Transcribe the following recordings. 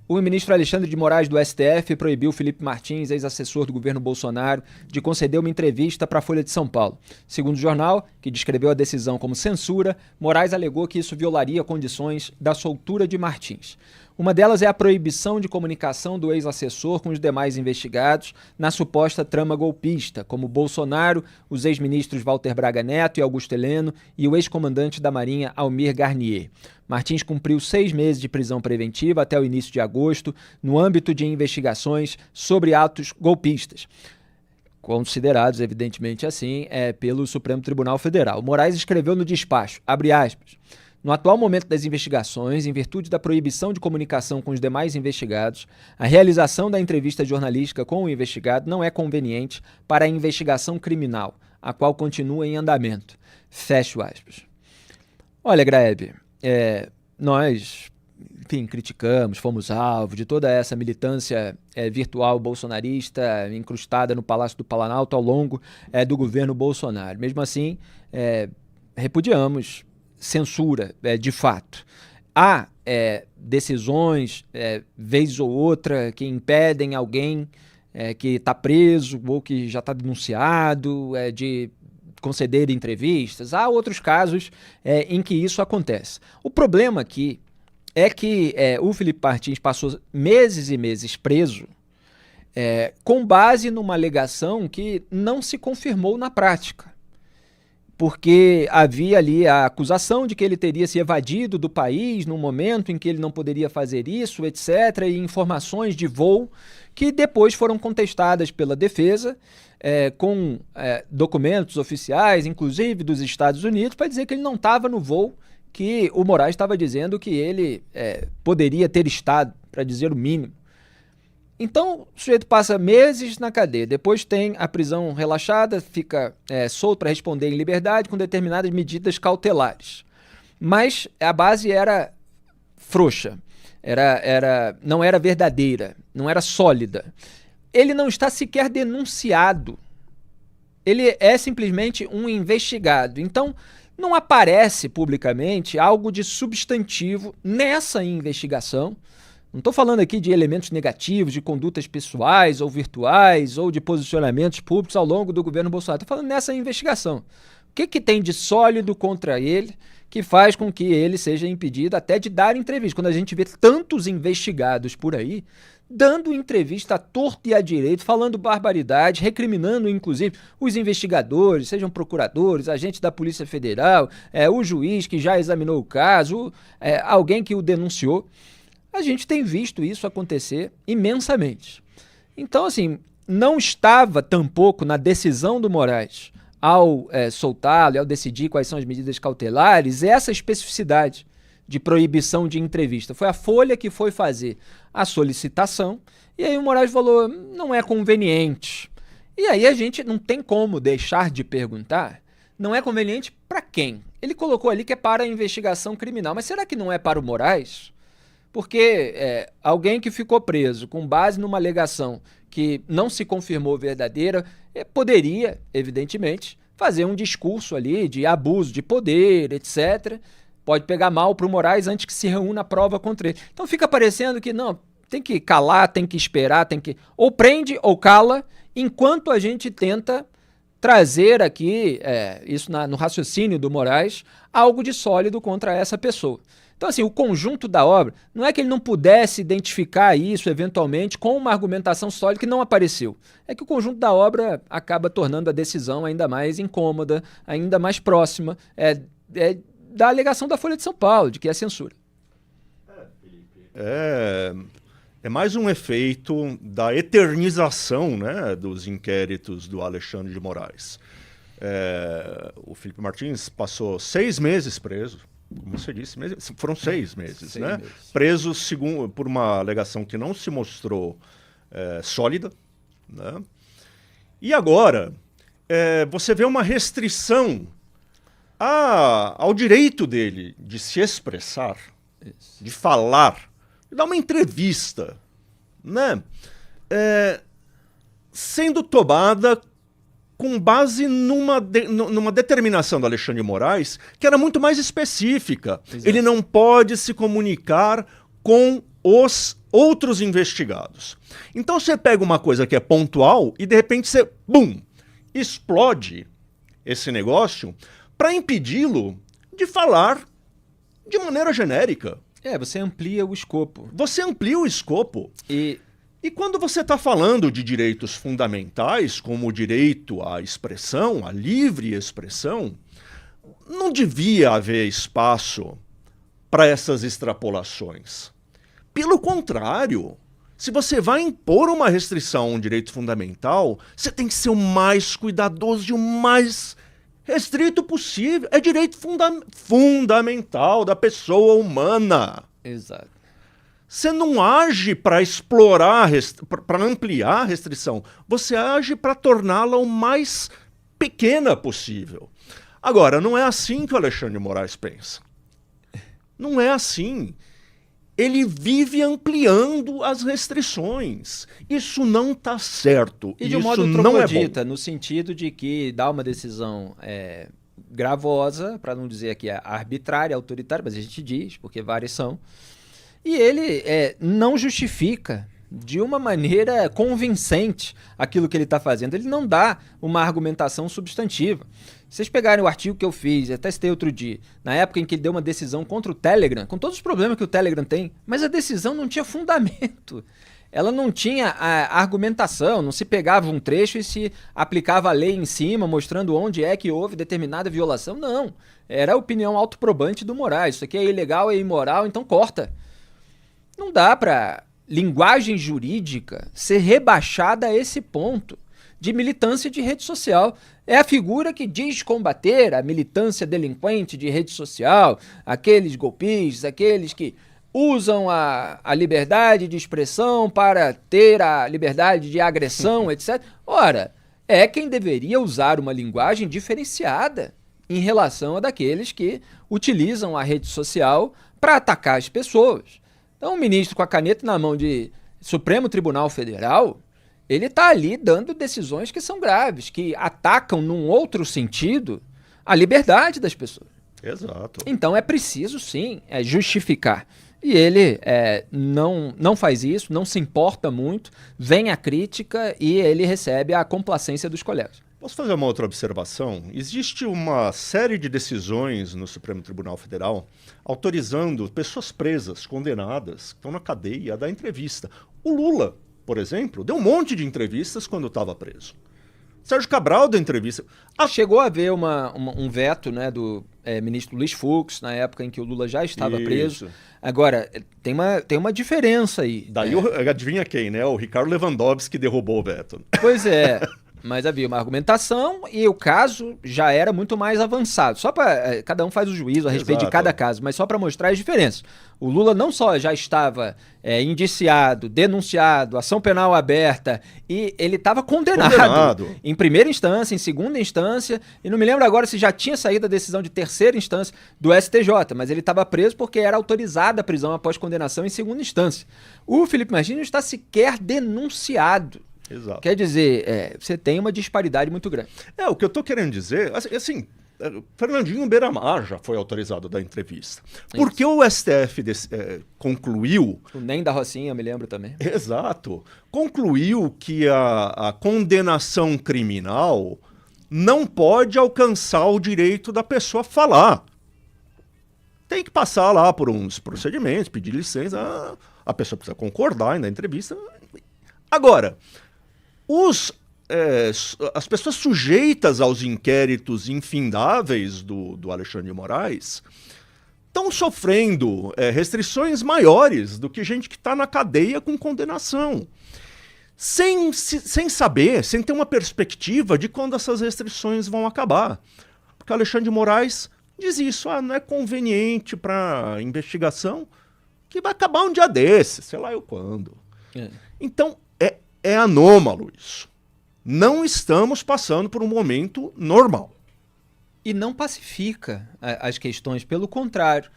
O ministro Alexandre de Moraes do STF proibiu Felipe Martins, ex-assessor do governo Bolsonaro, de conceder uma entrevista para a Folha de São Paulo. Segundo o jornal, que descreveu a decisão como censura, Moraes alegou que isso violaria condições da soltura de Martins. Uma delas é a proibição de comunicação do ex-assessor com os demais investigados na suposta trama golpista, como Bolsonaro, os ex-ministros Walter Braga Neto e Augusto Heleno e o ex-comandante da Marinha Almir Garnier. Martins cumpriu 6 meses de prisão preventiva até o início de agosto, no âmbito de investigações sobre atos golpistas, considerados, evidentemente assim, pelo Supremo Tribunal Federal. Moraes escreveu no despacho, abre aspas, no atual momento das investigações, em virtude da proibição de comunicação com os demais investigados, a realização da entrevista jornalística com o investigado não é conveniente para a investigação criminal, a qual continua em andamento. Fecho aspas. Olha, Graeb, nós, enfim, criticamos, fomos alvo de toda essa militância virtual bolsonarista incrustada no Palácio do Planalto ao longo do governo Bolsonaro. Mesmo assim, repudiamos censura, de fato. Há decisões, vez ou outra, que impedem alguém que está preso ou que já está denunciado de conceder entrevistas. Há outros casos em que isso acontece. O problema aqui é que o Felipe Martins passou meses e meses preso com base numa alegação que não se confirmou na prática. Porque havia ali a acusação de que ele teria se evadido do país num momento em que ele não poderia fazer isso, etc., e informações de voo que depois foram contestadas pela defesa com documentos oficiais, inclusive dos Estados Unidos, para dizer que ele não estava no voo que o Moraes estava dizendo que ele poderia ter estado, para dizer o mínimo. Então, o sujeito passa meses na cadeia, depois tem a prisão relaxada, fica solto para responder em liberdade com determinadas medidas cautelares. Mas a base era frouxa, não era verdadeira, não era sólida. Ele não está sequer denunciado, ele é simplesmente um investigado. Então, não aparece publicamente algo de substantivo nessa investigação. Não estou falando aqui de elementos negativos, de condutas pessoais ou virtuais ou de posicionamentos públicos ao longo do governo Bolsonaro. Estou falando nessa investigação. O que tem de sólido contra ele que faz com que ele seja impedido até de dar entrevista? Quando a gente vê tantos investigados por aí dando entrevista à torto e à direito, falando barbaridade, recriminando inclusive os investigadores, sejam procuradores, agentes da Polícia Federal, o juiz que já examinou o caso, alguém que o denunciou. A gente tem visto isso acontecer imensamente. Então, assim, não estava tampouco na decisão do Moraes, ao soltá-lo, ao decidir quais são as medidas cautelares, essa especificidade de proibição de entrevista. Foi a Folha que foi fazer a solicitação, e aí o Moraes falou, não é conveniente. E aí a gente não tem como deixar de perguntar, não é conveniente para quem? Ele colocou ali que é para a investigação criminal, mas será que não é para o Moraes? Porque alguém que ficou preso com base numa alegação que não se confirmou verdadeira, poderia, evidentemente, fazer um discurso ali de abuso de poder, etc. Pode pegar mal para o Moraes antes que se reúna a prova contra ele. Então fica parecendo que não, tem que calar, tem que esperar, tem que... Ou prende ou cala, enquanto a gente tenta trazer aqui, isso no raciocínio do Moraes, algo de sólido contra essa pessoa. Então, assim, o conjunto da obra, não é que ele não pudesse identificar isso, eventualmente, com uma argumentação sólida que não apareceu. É que o conjunto da obra acaba tornando a decisão ainda mais incômoda, ainda mais próxima da alegação da Folha de São Paulo, de que é censura. Felipe, é mais um efeito da eternização, né, dos inquéritos do Alexandre de Moraes. O Felipe Martins passou 6 meses preso. Como você disse, foram 6 meses, né? Preso por uma alegação que não se mostrou sólida, né? E agora, você vê uma restrição ao direito dele de se expressar, de falar, de dar uma entrevista, né? Sendo tomada com base numa determinação do Alexandre de Moraes que era muito mais específica. Exato. Ele não pode se comunicar com os outros investigados. Então você pega uma coisa que é pontual e de repente você, bum, explode esse negócio para impedi-lo de falar de maneira genérica. Você amplia o escopo. Você amplia o escopo. E quando você está falando de direitos fundamentais, como o direito à expressão, à livre expressão, não devia haver espaço para essas extrapolações. Pelo contrário, se você vai impor uma restrição a um direito fundamental, você tem que ser o mais cuidadoso e o mais restrito possível. É direito fundamental da pessoa humana. Exato. Você não age para explorar, para ampliar a restrição. Você age para torná-la o mais pequena possível. Agora, não é assim que o Alexandre de Moraes pensa. Não é assim. Ele vive ampliando as restrições. Isso não está certo. E de um modo troglodita, no sentido de que dá uma decisão gravosa, para não dizer aqui arbitrária, autoritária, mas a gente diz, porque várias são. E ele não justifica de uma maneira convincente aquilo que ele está fazendo. Ele não dá uma argumentação substantiva. Se vocês pegarem o artigo que eu fiz, até citei outro dia, na época em que ele deu uma decisão contra o Telegram, com todos os problemas que o Telegram tem, mas a decisão não tinha fundamento. Ela não tinha argumentação, não se pegava um trecho e se aplicava a lei em cima, mostrando onde é que houve determinada violação. Não. Era a opinião autoprobante do Moraes. Isso aqui é ilegal, é imoral, então corta. Não dá para linguagem jurídica ser rebaixada a esse ponto de militância de rede social. É a figura que diz combater a militância delinquente de rede social, aqueles golpistas, aqueles que usam a liberdade de expressão para ter a liberdade de agressão, etc. Ora, é quem deveria usar uma linguagem diferenciada em relação a daqueles que utilizam a rede social para atacar as pessoas. Então, o ministro com a caneta na mão de Supremo Tribunal Federal, ele está ali dando decisões que são graves, que atacam num outro sentido a liberdade das pessoas. Exato. Então é preciso, sim, justificar. E ele não faz isso, não se importa muito, vem a crítica e ele recebe a complacência dos colegas. Posso fazer uma outra observação? Existe uma série de decisões no Supremo Tribunal Federal autorizando pessoas presas, condenadas, que estão na cadeia, a dar entrevista. O Lula, por exemplo, deu um monte de entrevistas quando estava preso. Sérgio Cabral deu entrevista. Chegou a haver um veto, né, do ministro Luiz Fux, na época em que o Lula já estava preso. Agora, tem uma diferença aí. Daí, adivinha quem, né? O Ricardo Lewandowski que derrubou o veto. Pois é. Mas havia uma argumentação e o caso já era muito mais avançado. Só para cada um faz o juízo a respeito de cada caso, mas só para mostrar as diferenças. O Lula não só já estava indiciado, denunciado, ação penal aberta, e ele estava condenado em primeira instância, em segunda instância, e não me lembro agora se já tinha saído a decisão de terceira instância do STJ, mas ele estava preso porque era autorizada a prisão após condenação em segunda instância. O Felipe Martins não está sequer denunciado. Exato. Quer dizer, você tem uma disparidade muito grande. O que eu estou querendo dizer, assim, Fernandinho Beiramar já foi autorizado a dar entrevista. Porque o STF concluiu... O NEM da Rocinha, eu me lembro também. Exato. Concluiu que a condenação criminal não pode alcançar o direito da pessoa falar. Tem que passar lá por uns procedimentos, pedir licença, a pessoa precisa concordar na entrevista. Agora... as pessoas sujeitas aos inquéritos infindáveis do Alexandre de Moraes estão sofrendo restrições maiores do que gente que está na cadeia com condenação. Sem saber, sem ter uma perspectiva de quando essas restrições vão acabar. Porque o Alexandre de Moraes diz isso, não é conveniente para a investigação, que vai acabar um dia desses, sei lá eu quando. Então, é anômalo isso. Não estamos passando por um momento normal. E não pacifica as questões, pelo contrário.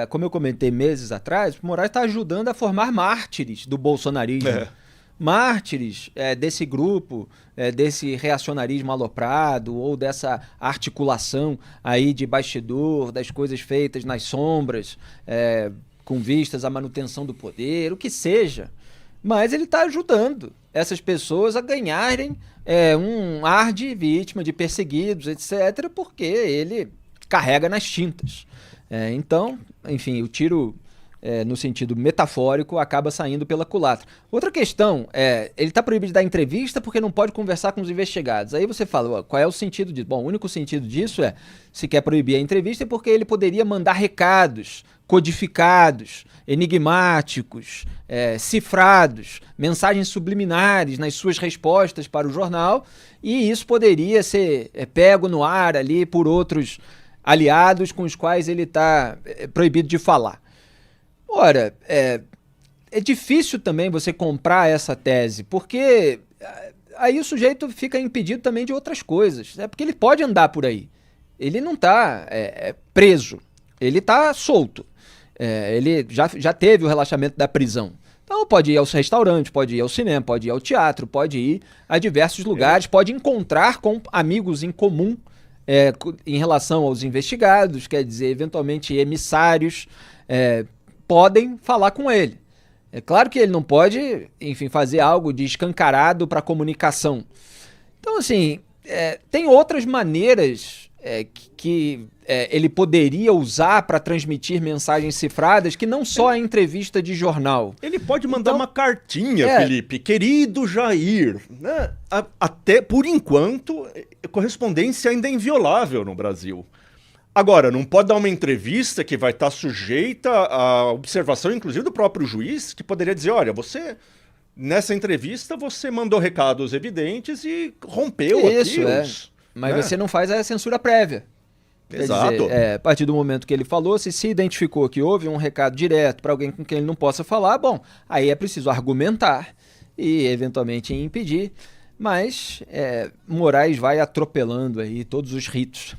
Como eu comentei meses atrás, o Moraes está ajudando a formar mártires do bolsonarismo. Mártires desse grupo, desse reacionarismo aloprado ou dessa articulação aí de bastidor, das coisas feitas nas sombras, com vistas à manutenção do poder, o que seja. Mas ele está ajudando essas pessoas a ganharem um ar de vítima, de perseguidos, etc., porque ele carrega nas tintas. Então, enfim, o tiro, no sentido metafórico, acaba saindo pela culatra. Outra questão ele está proibido de dar entrevista porque não pode conversar com os investigados. Aí você fala, qual é o sentido disso? Bom, o único sentido disso se quer proibir a entrevista, é porque ele poderia mandar recados codificados, enigmáticos, cifrados, mensagens subliminares nas suas respostas para o jornal, e isso poderia ser pego no ar ali por outros aliados com os quais ele está proibido de falar. Ora, é difícil também você comprar essa tese, porque aí o sujeito fica impedido também de outras coisas, porque ele pode andar por aí, ele não está preso, ele está solto. Ele já teve o relaxamento da prisão. Então pode ir aos restaurantes, pode ir ao cinema, pode ir ao teatro, pode ir a diversos lugares, pode encontrar com amigos em comum em relação aos investigados, quer dizer, eventualmente emissários podem falar com ele. É claro que ele não pode, enfim, fazer algo de escancarado para comunicação. Então, assim, tem outras maneiras que ele poderia usar para transmitir mensagens cifradas que não só a entrevista de jornal. Ele pode mandar uma cartinha, Felipe, querido Jair, né? Até por enquanto, correspondência ainda é inviolável no Brasil. Agora, não pode dar uma entrevista que vai estar sujeita à observação, inclusive, do próprio juiz, que poderia dizer, olha, você, nessa entrevista, você mandou recados evidentes e rompeu aqui os... Mas você não faz a censura prévia. Exato. Quer dizer, a partir do momento que ele falou, se identificou que houve um recado direto para alguém com quem ele não possa falar, bom, aí é preciso argumentar e eventualmente impedir, mas Moraes vai atropelando aí todos os ritos.